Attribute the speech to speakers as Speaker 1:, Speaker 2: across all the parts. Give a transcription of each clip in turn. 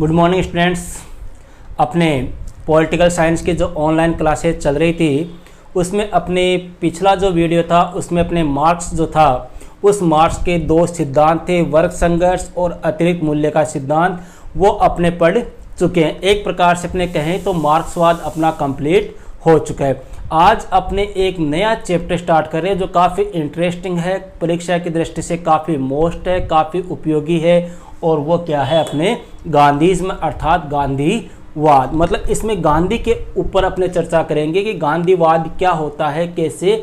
Speaker 1: Good morning students. अपने political science की जो ऑनलाइन क्लासेस चल रही थी उसमें अपने पिछला जो वीडियो था उसमें अपने मार्क्स जो था उस मार्क्स के दो सिद्धांत थे, वर्ग संघर्ष और अतिरिक्त मूल्य का सिद्धांत, वो अपने पढ़ चुके हैं। एक प्रकार से अपने कहें तो मार्क्सवाद अपना कंप्लीट हो चुका है। आज अपने एक नया चैप्टर स्टार्ट कर रहे हैं जो काफ़ी इंटरेस्टिंग है, परीक्षा की दृष्टि से काफ़ी मोस्ट है, काफ़ी उपयोगी है, और वो क्या है अपने गांधीज़्म अर्थात गांधीवाद। मतलब इसमें गांधी के ऊपर अपने चर्चा करेंगे कि गांधीवाद क्या होता है, कैसे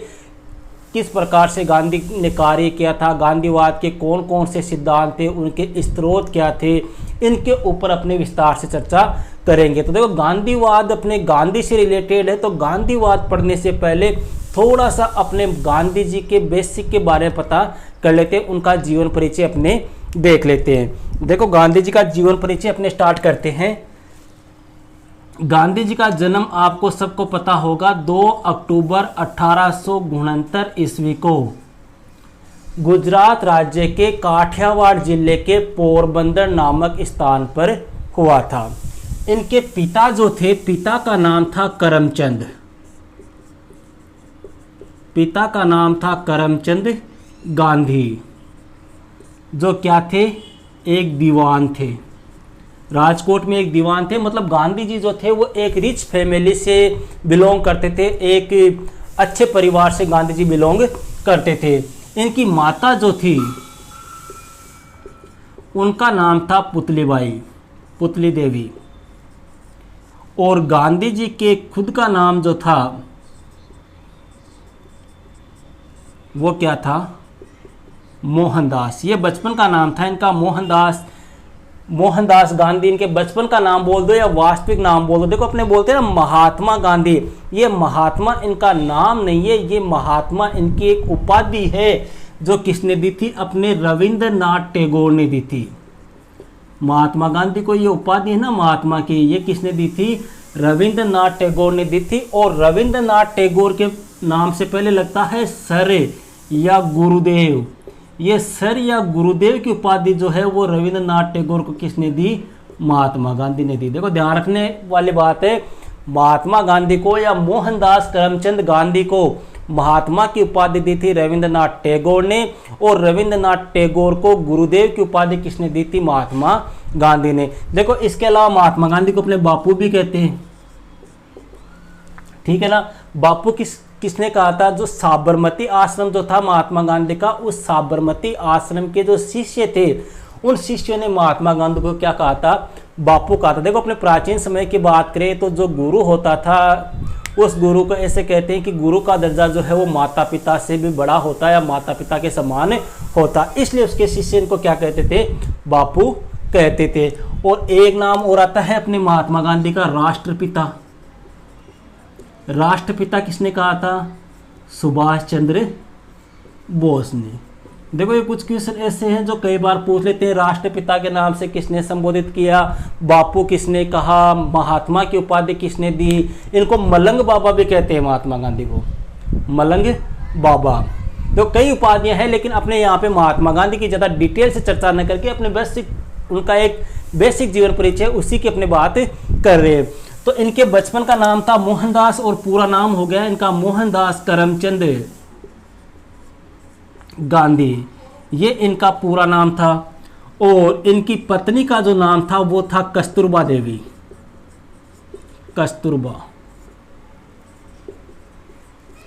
Speaker 1: किस प्रकार से गांधी ने कार्य किया था, गांधीवाद के कौन कौन से सिद्धांत थे, उनके स्रोत क्या थे, इनके ऊपर अपने विस्तार से चर्चा करेंगे। तो देखो गांधीवाद अपने गांधी से रिलेटेड है, तो गांधीवाद पढ़ने से पहले थोड़ा सा अपने गांधी जी के बेसिक के बारे में पता कर लेते हैं, उनका जीवन परिचय अपने देख लेते हैं। देखो गांधी जी का जीवन परिचय अपने स्टार्ट करते हैं। गांधी जी का जन्म आपको सबको पता होगा 2 अक्टूबर 1869 ईस्वी को गुजरात राज्य के काठियावाड़ जिले के पोरबंदर नामक स्थान पर हुआ था। इनके पिता जो थे, पिता का नाम था करमचंद, पिता का नाम था करमचंद गांधी, जो क्या थे, एक दीवान थे, राजकोट में एक दीवान थे। मतलब गांधी जी जो थे वो एक रिच फैमिली से बिलोंग करते थे, एक अच्छे परिवार से गांधी जी बिलोंग करते थे। इनकी माता जो थी उनका नाम था पुतलीबाई, पुतली देवी, और गांधी जी के खुद का नाम जो था वो क्या था, मोहनदास। ये बचपन का नाम था इनका मोहनदास। मोहनदास गांधी इनके बचपन का नाम बोल दो या वास्तविक नाम बोल दो। देखो अपने बोलते हैं ना महात्मा गांधी, ये महात्मा इनका नाम नहीं है, ये महात्मा इनकी एक उपाधि है जो किसने दी थी, अपने रविंद्रनाथ टैगोर ने दी थी। महात्मा गांधी को ये उपाधि है ना महात्मा की, ये किसने दी थी, रविंद्रनाथ टैगोर ने दी थी। और रविंद्रनाथ टैगोर के नाम से पहले लगता है सर या गुरुदेव। ये सर या गुरुदेव की उपाधि जो है वो रविंद्रनाथ टैगोर को किसने दी, महात्मा गांधी ने दी। देखो ध्यान रखने वाली बात है, महात्मा गांधी को या मोहनदास करमचंद गांधी को महात्मा की उपाधि दी थी रविंद्रनाथ टैगोर ने, और रविंद्रनाथ टैगोर को गुरुदेव की उपाधि किसने दी थी, महात्मा गांधी ने। देखो इसके अलावा महात्मा गांधी को अपने बापू भी कहते हैं, ठीक है ना। बापू किसने कहा था, जो साबरमती आश्रम जो था महात्मा गांधी का, उस साबरमती आश्रम के जो शिष्य थे उन शिष्यों ने महात्मा गांधी को क्या कहा था, बापू कहा था। देखो अपने प्राचीन समय की बात करें तो जो गुरु होता था उस गुरु को ऐसे कहते हैं कि गुरु का दर्जा जो है वो माता पिता से भी बड़ा होता है या माता पिता के समान होता, इसलिए उसके शिष्य इनको क्या कहते थे, बापू कहते थे। और एक नाम और आता है अपने महात्मा गांधी का, राष्ट्रपिता। राष्ट्रपिता किसने कहा था, सुभाष चंद्र बोस ने। देखो ये कुछ क्वेश्चन ऐसे हैं जो कई बार पूछ लेते हैं, राष्ट्रपिता के नाम से किसने संबोधित किया, बापू किसने कहा, महात्मा की उपाधि किसने दी। इनको मलंग बाबा भी कहते हैं, महात्मा गांधी को मलंग बाबा। तो कई उपाधियां हैं, लेकिन अपने यहाँ पे महात्मा गांधी की ज़्यादा डिटेल से चर्चा न करके अपने बेसिक उनका एक बेसिक जीवन परिचय उसी की अपने बात कर रहे हैं। तो इनके बचपन का नाम था मोहनदास और पूरा नाम हो गया इनका मोहनदास करमचंद गांधी, ये इनका पूरा नाम था। और इनकी पत्नी का जो नाम था वो था कस्तूरबा देवी, कस्तूरबा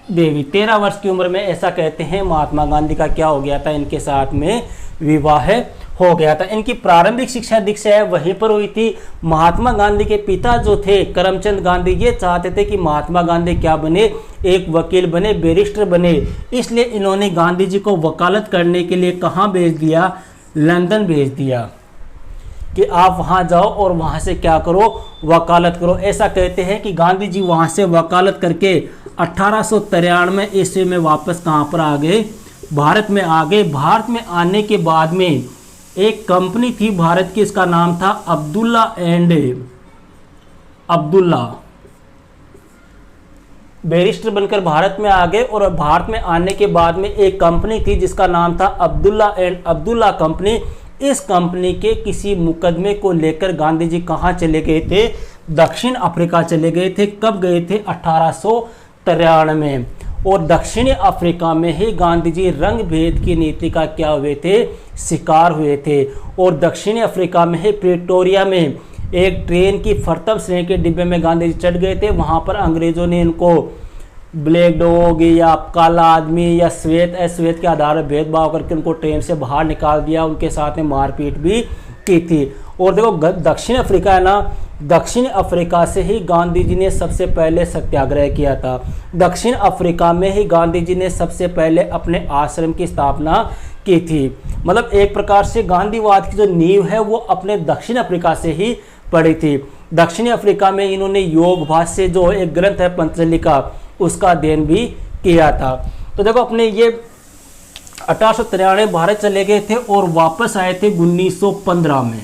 Speaker 1: देवी। 13 वर्ष की उम्र में ऐसा कहते हैं महात्मा गांधी का क्या हो गया था, इनके साथ में विवाह हो गया था। इनकी प्रारंभिक शिक्षा दीक्षा है वहीं पर हुई थी। महात्मा गांधी के पिता जो थे करमचंद गांधी, ये चाहते थे कि महात्मा गांधी क्या बने, एक वकील बने, बैरिस्टर बने। इसलिए इन्होंने गांधी जी को वकालत करने के लिए कहाँ भेज दिया, लंदन भेज दिया कि आप वहाँ जाओ और वहाँ से क्या करो, वकालत करो। ऐसा कहते हैं कि गांधी जी वहाँ से वकालत करके 1893 ईस्वी में वापस कहाँ पर आ गए, भारत में आ गए। भारत में आने के बाद में एक कंपनी थी भारत की, इसका नाम था अब्दुल्ला एंड अब्दुल्ला। बैरिस्टर बनकर भारत में आ गए और भारत में आने के बाद में एक कंपनी थी जिसका नाम था अब्दुल्ला एंड अब्दुल्ला कंपनी। इस कंपनी के किसी मुकदमे को लेकर गांधी जी कहाँ चले गए थे? दक्षिण अफ्रीका चले गए थे। कब गए थे? 1893 में। और दक्षिणी अफ्रीका में ही गांधी जी रंग भेद की नीति का क्या हुए थे? शिकार हुए थे। और दक्षिणी अफ्रीका में ही प्रिटोरिया में एक ट्रेन की प्रथम श्रेणी के डिब्बे में गांधी जी चढ़ गए थे। वहां पर अंग्रेजों ने इनको ब्लैक डॉग या काला आदमी या श्वेत अश्वेत के आधार पर भेदभाव करके उनको ट्रेन से बाहर निकाल दिया। उनके साथ में मारपीट भी की थी। और देखो दक्षिण अफ्रीका है ना, दक्षिण अफ्रीका से ही गांधी जी ने सबसे पहले सत्याग्रह किया था। दक्षिण अफ्रीका में ही गांधी जी ने सबसे पहले अपने आश्रम की स्थापना की थी। मतलब एक प्रकार से गांधीवाद की जो नींव है वो अपने दक्षिण अफ्रीका से ही पड़ी थी। दक्षिणी अफ्रीका में इन्होंने योग भाष्य जो एक ग्रंथ है पतंजलि का, उसका अध्ययन भी किया था। तो देखो अपने ये 1893 भारत चले गए थे और वापस आए थे 1915 में।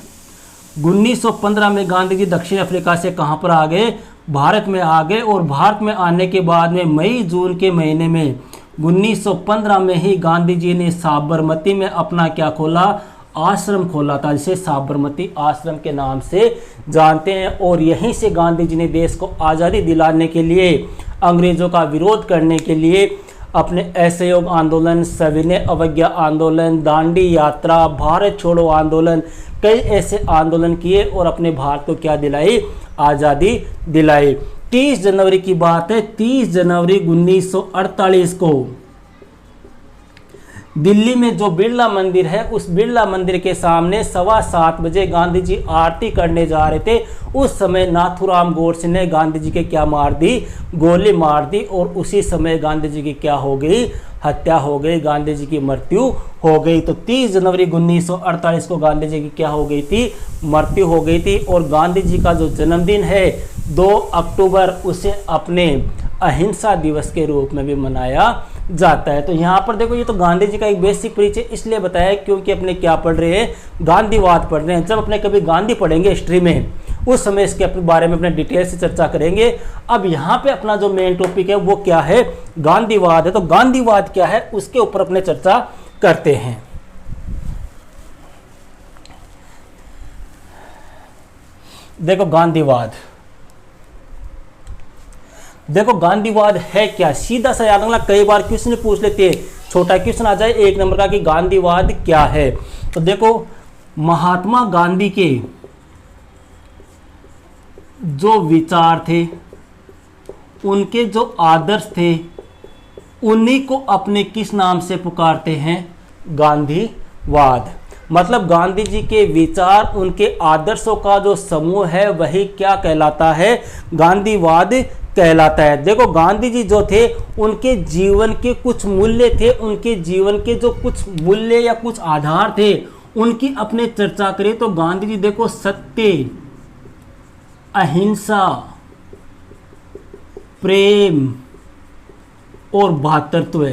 Speaker 1: 1915 में गांधी जी दक्षिण अफ्रीका से कहाँ पर आ गए? भारत में आ गए। और भारत में आने के बाद में मई जून के महीने में 1915 में ही गांधी जी ने साबरमती में अपना क्या खोला? आश्रम खोला था, जिसे साबरमती आश्रम के नाम से जानते हैं। और यहीं से गांधी जी ने देश को आज़ादी दिलाने के लिए, अंग्रेज़ों का विरोध करने के लिए अपने असहयोग आंदोलन, सविनय अवज्ञा आंदोलन, दांडी यात्रा, भारत छोड़ो आंदोलन, कई ऐसे आंदोलन किए और अपने भारत को क्या दिलाई? आज़ादी दिलाई। 30 जनवरी की बात है, 30 जनवरी 1948 को दिल्ली में जो बिरला मंदिर है, उस बिरला मंदिर के सामने 7:15 बजे गांधी जी आरती करने जा रहे थे। उस समय नाथूराम गोडसे ने गांधी जी के क्या मार दी? गोली मार दी। और उसी समय गांधी जी की क्या हो गई? हत्या हो गई, गांधी जी की मृत्यु हो गई। तो 30 जनवरी 1948 को गांधी जी की क्या हो गई थी? मृत्यु हो गई थी। और गांधी जी का जो जन्मदिन है 2 अक्टूबर, उसे अपने अहिंसा दिवस के रूप में भी मनाया जाता है। तो यहाँ पर देखो, ये तो गांधी जी का एक बेसिक परिचय इसलिए बताया क्योंकि अपने क्या पढ़ रहे हैं? गांधीवाद पढ़ रहे हैं। जब अपने कभी गांधी पढ़ेंगे हिस्ट्री में, उस समय इसके अपने बारे में अपने डिटेल से चर्चा करेंगे। अब यहाँ पे अपना जो मेन टॉपिक है वो क्या है? गांधीवाद है। तो गांधीवाद क्या है उसके ऊपर अपने चर्चा करते हैं। देखो गांधीवाद, देखो गांधीवाद है क्या? सीधा सा याद रखना, कई बार क्वेश्चन पूछ लेते हैं, छोटा क्वेश्चन आ जाए 1 नंबर का कि गांधीवाद क्या है। तो देखो महात्मा गांधी के जो विचार थे, उनके जो आदर्श थे, उन्हीं को अपने किस नाम से पुकारते हैं? गांधीवाद। मतलब गांधी जी के विचार, उनके आदर्शों का जो समूह है वही क्या कहलाता है? गांधीवाद कहलाता है। देखो गांधी जी जो थे, उनके जीवन के कुछ मूल्य थे, उनके जीवन के जो कुछ मूल्य या कुछ आधार थे, उनकी अपने चर्चा करें तो गांधी जी देखो सत्य, अहिंसा, प्रेम और भ्रातृत्व,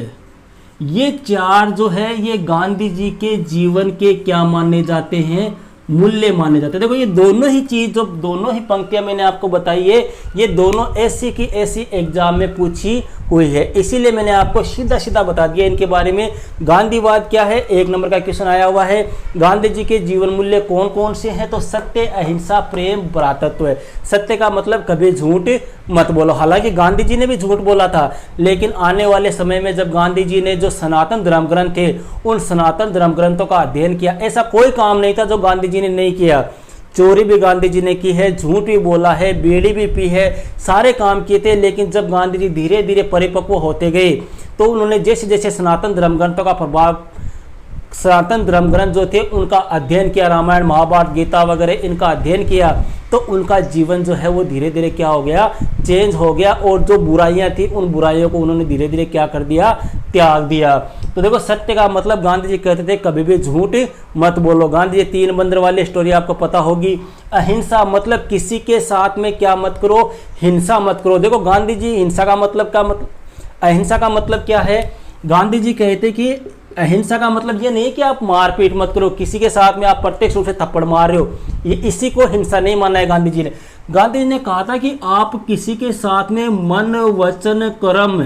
Speaker 1: ये 4 जो है ये गांधी जी के जीवन के क्या माने जाते हैं? मूल्य माने जाते हैं। देखो ये दोनों ही चीज, जो दोनों ही पंक्तियां मैंने आपको बताई है, ये दोनों ऐसी की ऐसी एग्जाम में पूछी हुई है। इसीलिए मैंने आपको सीधा सीधा बता दिया इनके बारे में। गांधीवाद क्या है? 1 नंबर का क्वेश्चन आया हुआ है। गांधी जी के जीवन मूल्य कौन कौन से हैं? तो सत्य, अहिंसा, प्रेम, भ्रातृत्व है। सत्य का मतलब कभी झूठ मत बोलो। हालांकि गांधी जी ने भी झूठ बोला था, लेकिन आने वाले समय में जब गांधी जी ने जो सनातन धर्म ग्रंथ थे, उन सनातन धर्म ग्रंथों का अध्ययन किया, ऐसा कोई काम नहीं था जो गांधी जी ने नहीं किया। चोरी भी गांधी जी ने की है, झूठ भी बोला है, बीड़ी भी पी है, सारे काम किए थे। लेकिन जब गांधी जी धीरे धीरे परिपक्व होते गए तो उन्होंने जैसे जैसे सनातन धर्म ग्रंथों का प्रभाव, सनातन धर्म ग्रंथ जो थे उनका अध्ययन किया, रामायण, महाभारत, गीता वगैरह इनका अध्ययन किया, तो उनका जीवन जो है वो धीरे धीरे क्या हो गया? चेंज हो गया। और जो बुराइयां थी उन बुराइयों को उन्होंने धीरे धीरे क्या कर दिया? त्याग दिया। तो देखो सत्य का मतलब गांधी जी कहते थे कभी भी झूठ मत बोलो। गांधी जी 3 बंदर वाली स्टोरी आपको पता होगी। अहिंसा मतलब किसी के साथ में क्या मत करो? हिंसा मत करो। देखो गांधी जी हिंसा का मतलब क्या, मतलब अहिंसा का मतलब क्या है? गांधी जी कहते कि अहिंसा का मतलब ये नहीं कि आप मारपीट मत करो, किसी के साथ में आप प्रत्यक्ष रूप से थप्पड़ मार रहे हो, ये इसी को हिंसा नहीं माना है गांधी जी ने। गांधी जी ने कहा था कि आप किसी के साथ में मन, वचन, कर्म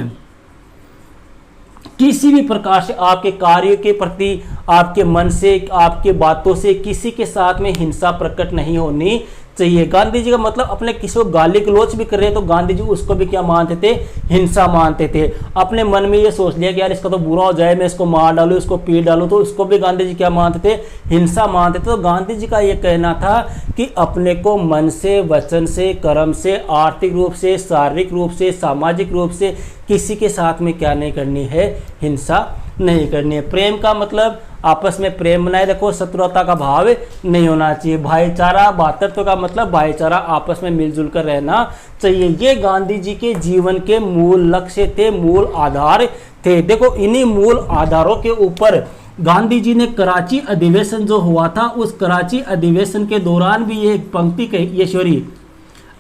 Speaker 1: किसी भी प्रकार से आपके कार्य के प्रति, आपके मन से, आपके बातों से किसी के साथ में हिंसा प्रकट नहीं होनी चाहिए। गांधी जी का मतलब अपने किसी को गाली गलौच भी कर रहे हैं तो गांधी जी उसको भी क्या मानते थे, हिंसा मानते थे। अपने मन में ये सोच लिया कि यार इसका तो बुरा हो जाए, मैं इसको मार डालूं, इसको पीट डालूं, तो उसको भी गांधी जी क्या मानते थे, हिंसा मानते थे। तो गांधी जी का ये कहना था कि अपने को मन से, वचन से, कर्म से, आर्थिक रूप से, शारीरिक रूप से, सामाजिक रूप से किसी के साथ में क्या नहीं करनी है, हिंसा नहीं करनी है। प्रेम का मतलब आपस में प्रेम बनाए रखो, शत्रुता का भाव नहीं होना चाहिए। भाईचारा, भातृत्व का मतलब भाईचारा, आपस में मिलजुल कर रहना चाहिए। ये गांधी जी के जीवन के मूल लक्ष्य थे, मूल आधार थे। देखो इन्हीं मूल आधारों के ऊपर गांधी जी ने कराची अधिवेशन जो हुआ था, उस कराची अधिवेशन के दौरान भी ये पंक्ति कही, ये सॉरी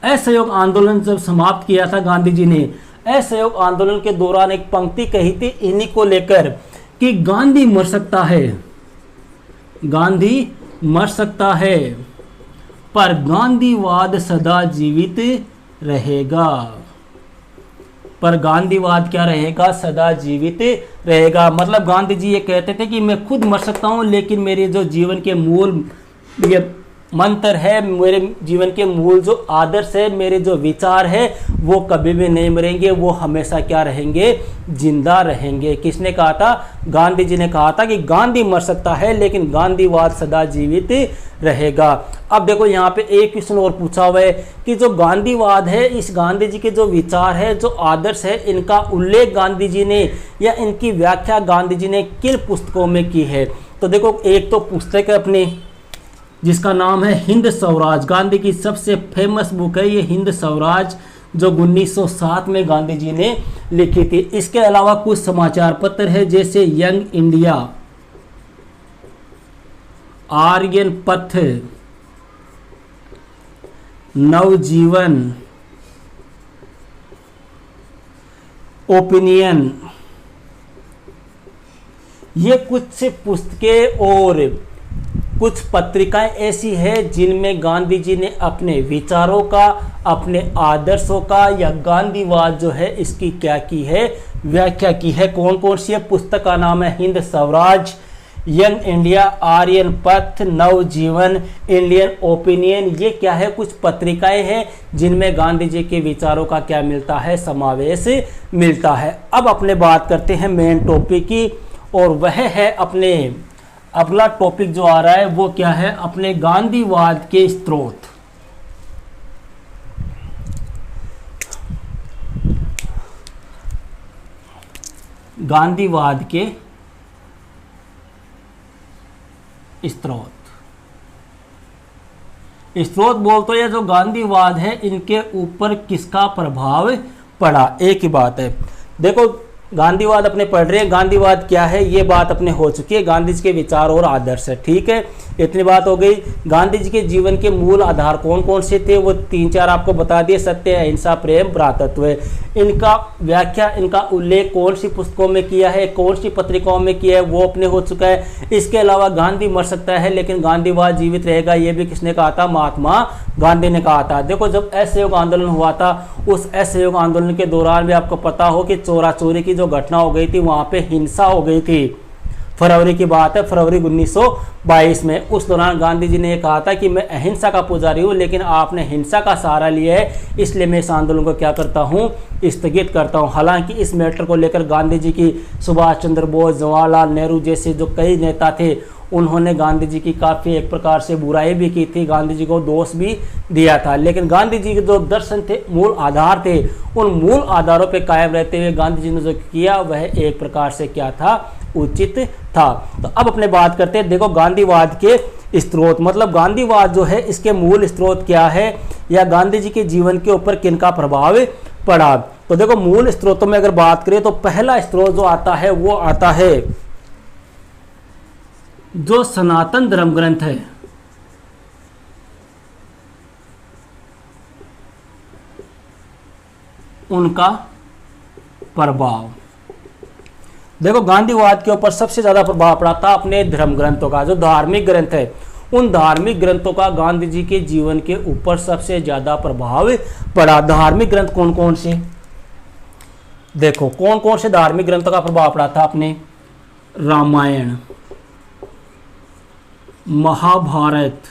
Speaker 1: असहयोग आंदोलन जब समाप्त किया था गांधी जी ने, असहयोग आंदोलन के दौरान एक पंक्ति कही थी इन्हीं को लेकर कि गांधी मर सकता है, गांधी मर सकता है, पर गांधीवाद सदा जीवित रहेगा। पर गांधीवाद क्या रहेगा, सदा जीवित रहेगा। मतलब गांधी जी ये कहते थे कि मैं खुद मर सकता हूं, लेकिन मेरे जो जीवन के मूल ये मंत्र है, मेरे जीवन के मूल जो आदर्श है, मेरे जो विचार है, वो कभी भी नहीं मरेंगे, वो हमेशा क्या रहेंगे, जिंदा रहेंगे। किसने कहा था, गांधी जी ने कहा था कि गांधी मर सकता है लेकिन गांधीवाद सदा जीवित रहेगा। अब देखो यहाँ पे एक क्वेश्चन और पूछा हुआ है कि जो गांधीवाद है, इस गांधी जी के जो विचार है, जो आदर्श है, इनका उल्लेख गांधी जी ने या इनकी व्याख्या गांधी जी ने किन पुस्तकों में की है। तो देखो एक तो पुस्तक है अपनी जिसका नाम है हिंद स्वराज, गांधी की सबसे फेमस बुक है ये हिंद स्वराज, जो 1907 में गांधी जी ने लिखी थी। इसके अलावा कुछ समाचार पत्र है जैसे यंग इंडिया, आर्यन पथ, नवजीवन, ओपिनियन, ये कुछ पुस्तकें और कुछ पत्रिकाएं ऐसी है जिनमें गांधी जी ने अपने विचारों का, अपने आदर्शों का या गांधीवाद जो है इसकी क्या की है, व्याख्या की है। कौन कौन सी है? पुस्तक का नाम है हिंद स्वराज, यंग इंडिया, आर्यन पथ, नवजीवन, इंडियन ओपिनियन। ये क्या है? कुछ पत्रिकाएं हैं जिनमें गांधी जी के विचारों का क्या मिलता है, समावेश मिलता है। अब अपने बात करते हैं मेन टॉपिक की, और वह है अपने अगला टॉपिक जो आ रहा है वो क्या है, अपने गांधीवाद के स्रोत। गांधीवाद के स्रोत, स्रोत बोल तो ये जो गांधीवाद है इनके ऊपर किसका प्रभाव पड़ा, एक ही बात है। देखो गांधीवाद अपने पढ़ रहे हैं, गांधीवाद क्या है ये बात अपने हो चुकी है, गांधी जी के विचार और आदर्श है, ठीक है, इतनी बात हो गई। गांधी जी के जीवन के मूल आधार कौन कौन से थे वो 3-4 आपको बता दिए, सत्य, अहिंसा, प्रेम, भ्रातृत्व। इनका व्याख्या, इनका उल्लेख कौन सी पुस्तकों में किया है, कौन सी पत्रिकाओं में किया है वो अपने हो चुका है। इसके अलावा गांधी मर सकता है लेकिन गांधीवाद जीवित रहेगा, ये भी किसने कहा था, महात्मा गांधी ने कहा था। देखो जब असहयोग आंदोलन हुआ था, उस असहयोग आंदोलन के दौरान भी आपको पता हो कि चोरा चोरी की जो घटना हो गई थी, वहां पे हिंसा हो गई थी। फरवरी की बात है, फरवरी 1922 में। उस दौरान गांधी जी ने कहा था कि मैं अहिंसा का पुजारी हूं, लेकिन आपने हिंसा का सहारा लिया है, इसलिए मैं इस आंदोलन को क्या करता हूं, स्थगित करता हूं। हालांकि इस मैटर को लेकर गांधी जी की, सुभाष चंद्र बोस, जवाहरलाल नेहरू जैसे जो कई नेता थे, उन्होंने गांधी जी की काफ़ी एक प्रकार से बुराई भी की थी, गांधी जी को दोष भी दिया था। लेकिन गांधी जी के जो दर्शन थे, मूल आधार थे, उन मूल आधारों पे कायम रहते हुए गांधी जी ने जो किया वह एक प्रकार से क्या था, उचित था। तो अब अपने बात करते हैं, देखो गांधीवाद के स्रोत, मतलब गांधीवाद जो है इसके मूल स्रोत क्या है, या गांधी जी के जीवन के ऊपर किनका प्रभाव पड़ा। तो देखो मूल स्रोतों में अगर बात करें तो पहला स्रोत जो आता है वो आता है जो सनातन धर्म ग्रंथ है, उनका प्रभाव। देखो गांधीवाद के ऊपर सबसे ज्यादा प्रभाव पड़ा था अपने धर्म ग्रंथों का, जो धार्मिक ग्रंथ है, उन धार्मिक ग्रंथों का गांधी जी के जीवन के ऊपर सबसे ज्यादा प्रभाव पड़ा। धार्मिक ग्रंथ कौन कौन से? देखो कौन कौन से धार्मिक ग्रंथों का प्रभाव पड़ा था अपने? रामायण, महाभारत,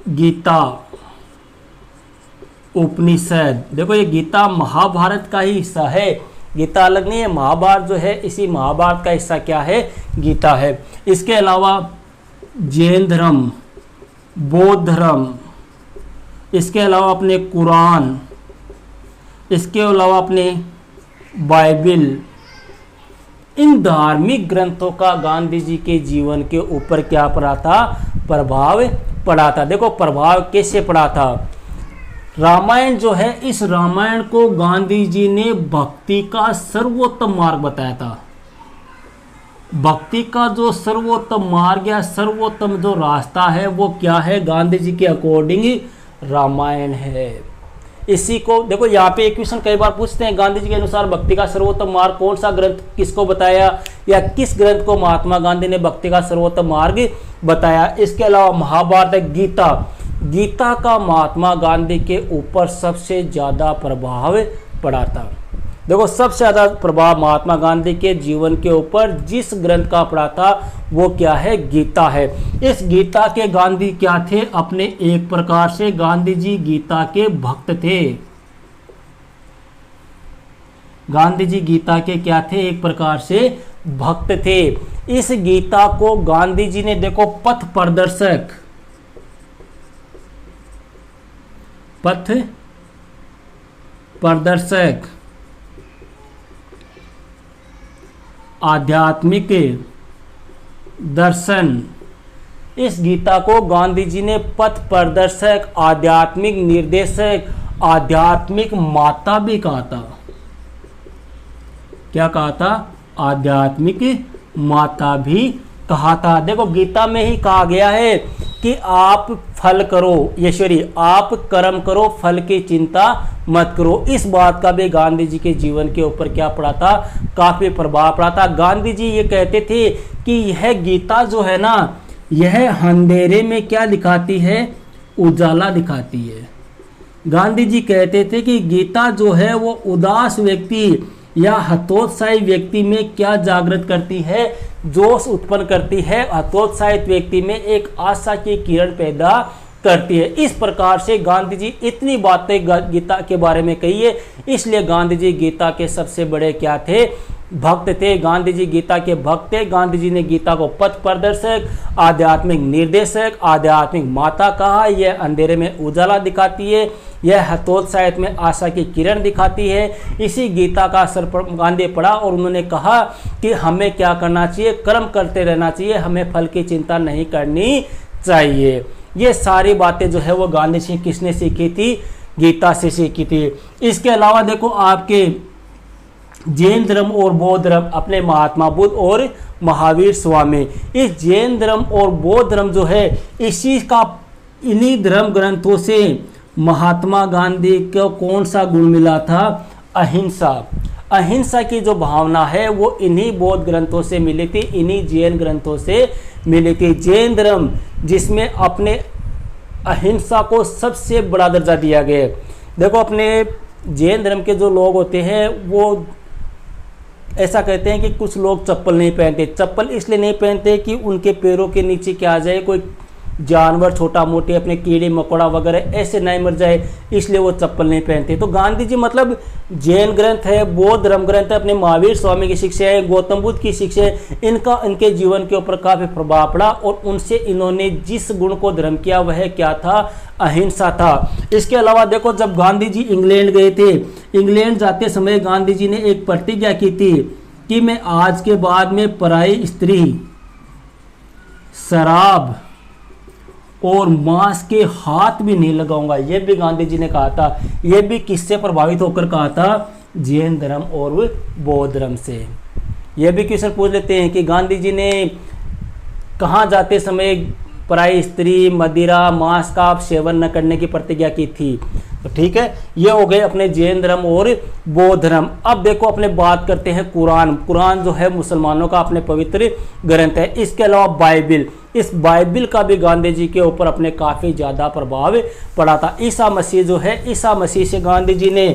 Speaker 1: गीता, उपनिषद। देखो ये गीता महाभारत का ही हिस्सा है, गीता अलग नहीं है। महाभारत जो है इसी महाभारत का हिस्सा क्या है? गीता है। इसके अलावा जैन धर्म, बौद्ध धर्म, इसके अलावा अपने कुरान, इसके अलावा अपने बाइबिल, इन धार्मिक ग्रंथों का गांधी जी के जीवन के ऊपर क्या पड़ा था? प्रभाव पड़ा था। देखो प्रभाव कैसे पड़ा था? रामायण जो है, इस रामायण को गांधी जी ने भक्ति का सर्वोत्तम मार्ग बताया था। भक्ति का जो सर्वोत्तम मार्ग या सर्वोत्तम जो रास्ता है वो क्या है? गांधी जी के अकॉर्डिंग रामायण है। इसी को देखो, यहाँ पे एक क्वेश्चन कई बार पूछते हैं, गांधी जी के अनुसार भक्ति का सर्वोत्तम मार्ग कौन सा ग्रंथ किसको बताया, या किस ग्रंथ को महात्मा गांधी ने भक्ति का सर्वोत्तम मार्ग बताया? इसके अलावा महाभारत, गीता, गीता का महात्मा गांधी के ऊपर सबसे ज़्यादा प्रभाव पड़ा था। देखो सबसे ज़्यादा प्रभाव महात्मा गांधी के जीवन के ऊपर जिस ग्रंथ का पड़ा था वो क्या है? गीता है। इस गीता के गांधी क्या थे? अपने एक प्रकार से गांधी जी गीता के भक्त थे। गांधी जी गीता के क्या थे? एक प्रकार से भक्त थे। इस गीता को गांधी जी ने देखो पथ प्रदर्शक, आध्यात्मिक दर्शन, इस गीता को गांधी जी ने पथ प्रदर्शक, आध्यात्मिक निर्देशक, आध्यात्मिक माता भी कहा था। क्या कहा था? आध्यात्मिक माता भी कहा था। देखो गीता में ही कहा गया है कि आप फल करो, ईश्वरी आप कर्म करो, फल की चिंता मत करो। इस बात का भी गांधी जी के जीवन के ऊपर क्या पड़ा था? काफी प्रभाव पड़ा था। गांधी जी ये कहते थे कि यह गीता जो है ना, यह अंधेरे में क्या दिखाती है? उजाला दिखाती है। गांधी जी कहते थे कि गीता जो है वो उदास व्यक्ति या हतोत्साही व्यक्ति में क्या जागृत करती है? जोश उत्पन्न करती है। हतोत्साहित व्यक्ति में एक आशा की किरण पैदा करती है। इस प्रकार से गांधी जी इतनी बातें गीता के बारे में कही है, इसलिए गांधी जी गीता के सबसे बड़े क्या थे? भक्त थे। गांधी जी गीता के भक्त थे। गांधी जी ने गीता को पथ प्रदर्शक, आध्यात्मिक निर्देशक, आध्यात्मिक माता कहा। यह अंधेरे में उजाला दिखाती है, यह हतोत्साहित में आशा की किरण दिखाती है। इसी गीता का असर गांधी पड़ा और उन्होंने कहा कि हमें क्या करना चाहिए? कर्म करते रहना चाहिए, हमें फल की चिंता नहीं करनी चाहिए। ये सारी बातें जो है वो गांधी जी किसने सीखी थी? गीता से सीखी थी। इसके अलावा देखो आपके जैन धर्म और बौद्ध धर्म, अपने महात्मा बुद्ध और महावीर स्वामी, इस जैन धर्म और बौद्ध धर्म जो है इन्हीं धर्म ग्रंथों से महात्मा गांधी को कौन सा गुण मिला था? अहिंसा। अहिंसा की जो भावना है वो इन्हीं बौद्ध ग्रंथों से मिली थी, इन्हीं जैन ग्रंथों से मिली थी। जैन धर्म जिसमें अपने अहिंसा को सबसे बड़ा दर्जा दिया गया है। देखो अपने जैन धर्म के जो लोग होते हैं वो ऐसा कहते हैं कि कुछ लोग चप्पल नहीं पहनते। चप्पल इसलिए नहीं पहनते कि उनके पैरों के नीचे क्या आ जाए, कोई जानवर छोटा मोटे अपने कीड़े मकोड़ा वगैरह ऐसे नहीं मर जाए, इसलिए वो चप्पल नहीं पहनते। तो गांधी जी मतलब जैन ग्रंथ है, बौद्ध धर्म ग्रंथ है, अपने महावीर स्वामी की शिक्षा है, गौतम बुद्ध की शिक्षा है, इनके जीवन के ऊपर काफ़ी प्रभाव पड़ा और उनसे इन्होंने जिस गुण को धर्म किया वह क्या था? अहिंसा था। इसके अलावा देखो जब गांधी जी इंग्लैंड गए थे, इंग्लैंड जाते समय गांधी जी ने एक प्रतिज्ञा की थी कि मैं आज के बाद में पराई स्त्री, शराब और मांस के हाथ भी नहीं लगाऊंगा। यह भी गांधी जी ने कहा था। यह भी किससे प्रभावित होकर कहा था? जैन धर्म और बौद्ध धर्म से। यह भी क्वेश्चन पूछ लेते हैं कि गांधी जी ने कहाँ जाते समय पराई स्त्री, मदिरा, मांस का सेवन न करने की प्रतिज्ञा की थी? तो ठीक है, ये हो गए अपने जैन धर्म और बौद्ध धर्म। अब देखो अपने बात करते हैं कुरान। कुरान जो है मुसलमानों का अपने पवित्र ग्रंथ है। इसके अलावा बाइबिल, इस बाइबिल का भी गांधी जी के ऊपर अपने काफ़ी ज़्यादा प्रभाव पड़ा था। ईसा मसीह जो है, ईसा मसीह से गांधी जी ने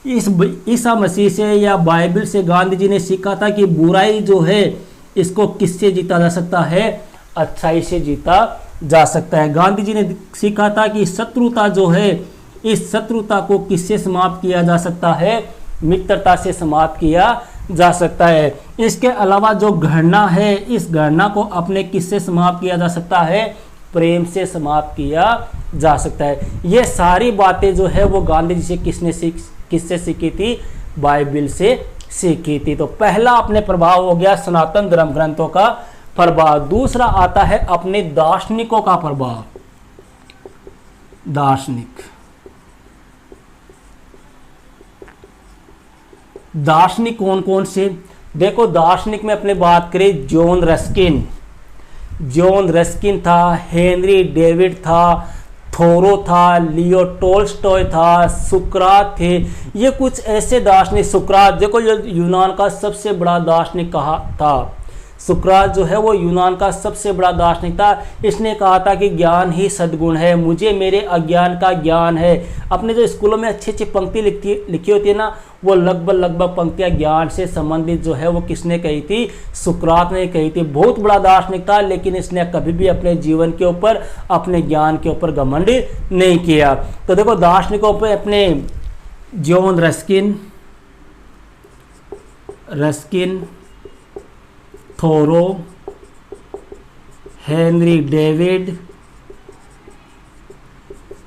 Speaker 1: इस ईसा मसीह से या बाइबल से गांधी जी ने सीखा था कि बुराई जो है इसको किससे जीता जा सकता है, अच्छाई से जीता जा सकता है। गांधी जी ने सीखा था कि शत्रुता जो है, इस शत्रुता को किससे समाप्त किया जा सकता है, मित्रता से समाप्त किया जा सकता है। इसके अलावा जो घृणा है, इस घृणा को अपने किससे समाप्त किया जा सकता है, प्रेम से समाप्त किया जा सकता है। ये सारी बातें जो है वो गांधी जी से किससे सीखी थी, बाइबल से सीखी थी। तो पहला अपने प्रभाव हो गया सनातन धर्म ग्रंथों का प्रभाव। दूसरा आता है अपने दार्शनिकों का प्रभाव। दार्शनिक कौन कौन से, देखो दार्शनिक में अपने बात करें, जॉन रस्किन था, हेनरी डेविड था, थोरो था, लियो टोल्स्टॉय था, सुकरात थे। ये कुछ ऐसे दार्शनिक, सुकरात देखो जो यूनान का सबसे बड़ा दार्शनिक कहा था, सुकरात जो है वो यूनान का सबसे बड़ा दार्शनिक था। इसने कहा था कि ज्ञान ही सद्गुण है, मुझे मेरे अज्ञान का ज्ञान है। अपने जो स्कूलों में अच्छी अच्छी पंक्ति लिखी होती है ना, वो लगभग पंक्तियाँ ज्ञान से संबंधित जो है वो किसने कही थी, सुकरात ने कही थी। बहुत बड़ा दार्शनिक था, लेकिन इसने कभी भी अपने जीवन के ऊपर, अपने ज्ञान के ऊपर घमंड नहीं किया। तो देखो दार्शनिकों पे अपने जॉन रस्किन, थोरो, हेनरी डेविड,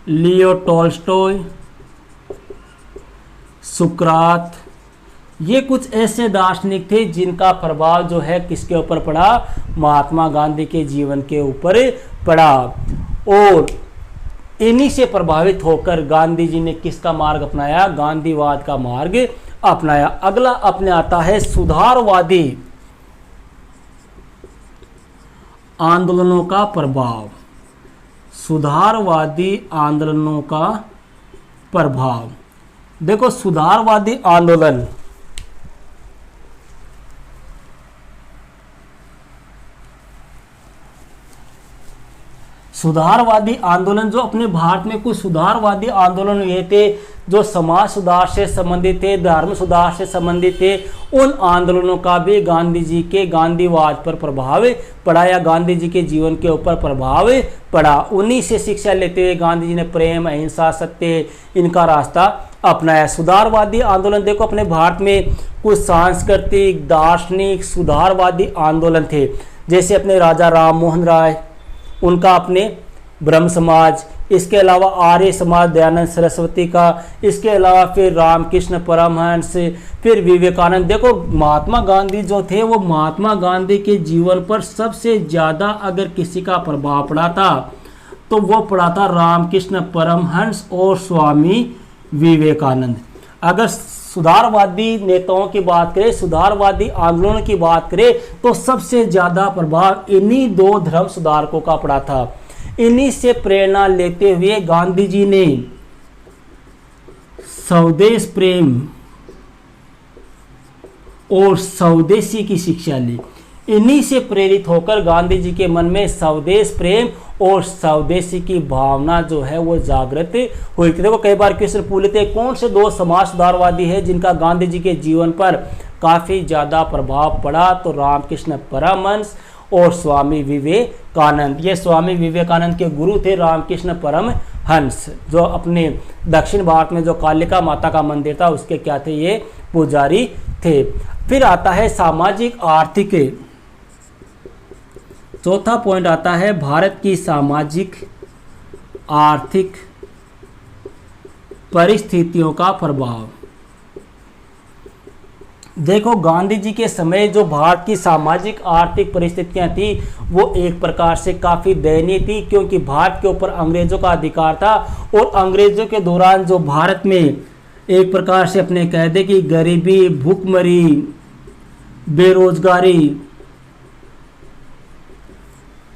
Speaker 1: लियो टोल्स्टॉय, सुकरात, ये कुछ ऐसे दार्शनिक थे जिनका प्रभाव जो है किसके ऊपर पड़ा, महात्मा गांधी के जीवन के ऊपर पड़ा। और इन्हीं से प्रभावित होकर गांधी जी ने किसका मार्ग अपनाया, गांधीवाद का मार्ग अपनाया। अगला अपने आता है सुधारवादी आंदोलनों का प्रभाव। सुधारवादी आंदोलनों का प्रभाव, देखो सुधारवादी आंदोलन, जो अपने भारत में कुछ सुधारवादी आंदोलन हुए थे, जो समाज सुधार से संबंधित थे, धर्म सुधार से संबंधित थे, उन आंदोलनों का भी गांधी जी के गांधीवाद पर प्रभाव पड़ा या गांधी जी के जीवन के ऊपर प्रभाव पड़ा। उन्हीं से शिक्षा लेते हुए गांधी जी ने प्रेम, अहिंसा, सत्य, इनका रास्ता अपनाया। सुधारवादी आंदोलन देखो अपने भारत में कुछ सांस्कृतिक, दार्शनिक, सुधारवादी आंदोलन थे, जैसे अपने राजा राम मोहन राय, उनका अपने ब्रह्म समाज, इसके अलावा आर्य समाज दयानंद सरस्वती का, इसके अलावा फिर रामकृष्ण परमहंस, फिर विवेकानंद। देखो महात्मा गांधी जो थे वो महात्मा गांधी के जीवन पर सबसे ज़्यादा अगर किसी का प्रभाव पड़ा था तो वो पड़ा था रामकृष्ण परमहंस और स्वामी विवेकानंद। अगर सुधारवादी नेताओं की बात करें, सुधारवादी आंदोलन की बात करें, तो सबसे ज़्यादा प्रभाव इन्हीं दो धर्म सुधारकों का पड़ा था। इन्हीं से प्रेरणा लेते हुए गांधी जी ने स्वदेश प्रेम और स्वदेशी की शिक्षा ली। इन्हीं से प्रेरित होकर गांधी जी के मन में स्वदेश प्रेम और स्वदेशी की भावना जो है वो जागृत हुई थी। देखो कई बार क्वेश्चन पूछते हैं कौन से दो समाज सुधारवादी है जिनका गांधी जी के जीवन पर काफ़ी ज़्यादा प्रभाव पड़ा, तो रामकृष्ण परमहंस और स्वामी विवेकानंद। ये स्वामी विवेकानंद के गुरु थे रामकृष्ण परमहंस, जो अपने दक्षिण भारत में जो कालिका माता का मंदिर था उसके क्या थे, ये पुजारी थे। फिर आता है सामाजिक आर्थिक, चौथा पॉइंट आता है भारत की सामाजिक आर्थिक परिस्थितियों का प्रभाव। देखो गांधी जी के समय जो भारत की सामाजिक आर्थिक परिस्थितियां थी वो एक प्रकार से काफ़ी दयनीय थी, क्योंकि भारत के ऊपर अंग्रेज़ों का अधिकार था और अंग्रेज़ों के दौरान जो भारत में एक प्रकार से अपने कह दे कि गरीबी, भूखमरी, बेरोजगारी,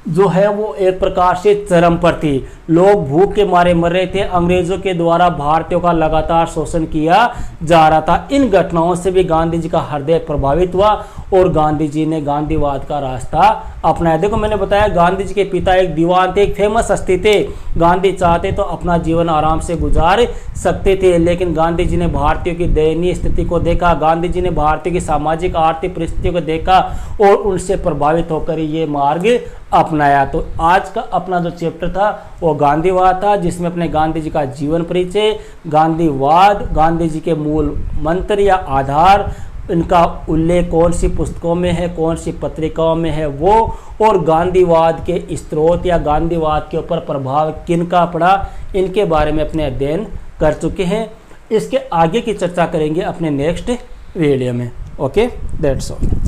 Speaker 1: जो है वो एक प्रकार से चरम पर थी। लोग भूख के मारे मर रहे थे। अंग्रेजों के द्वारा भारतीयों का लगातार शोषण किया जा रहा था। इन घटनाओं से भी गांधी जी का हृदय प्रभावित हुआ और गांधी जी ने गांधीवाद का रास्ता अपनाया। देखो मैंने बताया गांधी जी के पिता एक दीवान थे, एक फेमस हस्ती थे। गांधी चाहते तो अपना जीवन आराम से गुजार सकते थे, लेकिन गांधी जी ने भारतीयों की दयनीय स्थिति को देखा। गांधी जी ने भारतीयों की सामाजिक आर्थिक परिस्थितियों को देखा और उनसे प्रभावित होकर ये मार्ग अपनाया। तो आज का अपना जो चैप्टर था वो गांधीवाद था, जिसमें अपने गांधी जी का जीवन परिचय, गांधीवाद, गांधी जी के मूल मंत्र या आधार, इनका उल्लेख कौन सी पुस्तकों में है, कौन सी पत्रिकाओं में है वो, और गांधीवाद के स्रोत या गांधीवाद के ऊपर प्रभाव किनका पड़ा, इनके बारे में अपने अध्ययन कर चुके हैं। इसके आगे की चर्चा करेंगे अपने नेक्स्ट वीडियो में। Okay, that's all.